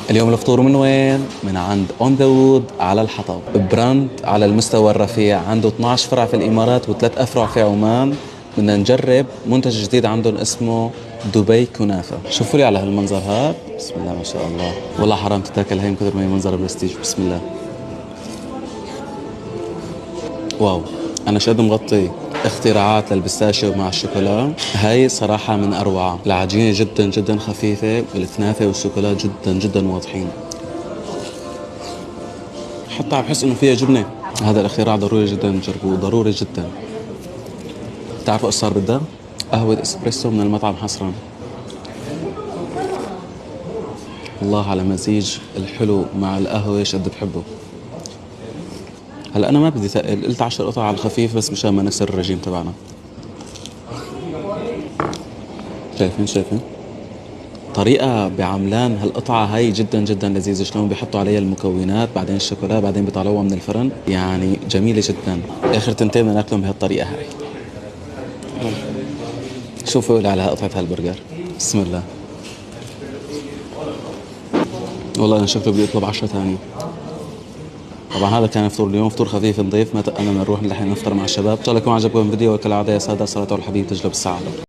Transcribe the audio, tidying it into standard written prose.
اليوم الفطور من وين؟ من عند اون ذا وود على الحطب، براند على المستوى الرفيع، عنده 12 فرع في الامارات وثلاث افرع في عمان. بدنا نجرب منتج جديد عندهم اسمه دبي كنافة. شوفوا لي على هالمنظر هذا، بسم الله ما شاء الله، والله حرام تتاكل هي من كثر ما هي منظر برستيج. بسم الله. واو، انا شقد مغطي اختراعات للبستاشيو مع الشوكولا. هاي صراحة من أروعة. العجينة جدا جدا خفيفة، الكنافة والشوكولا جدا جدا واضحين، حتى عم بحس إنه فيها جبنة. هذا الاختراع ضروري جدا نجربوه، ضروري جدا. بتعرفوا إيش صار بدها؟ قهوة إسبريسو من المطعم حصرا. الله على مزيج الحلو مع القهوة، شد بحبه. هلا أنا ما بدي ثقل، قلت 10 قطع على الخفيف بس مشان ما نكسر الرجيم تبعنا. شايفين طريقة بعملان هالقطعة هاي جدا جدا لذيذة، شلون بيحطوا عليها المكونات بعدين الشوكولا بعدين بيطلعوها من الفرن، يعني جميلة جدا. آخر تنتين بدنا ناكلهم بهالطريقة هاي. شوفوا لي على قطعة هالبرجر، بسم الله. والله أنا شكله بدي أطلب 10 ثانية. طبعا هذا كان فطور اليوم، فطور خفيف نظيف، ما تقلنا نروح نلحق نفطر مع الشباب. إن شاء الله يكون عجبكم الفيديو، وكالعادة يا سادة صلاة الحبيب تجلب السعادة.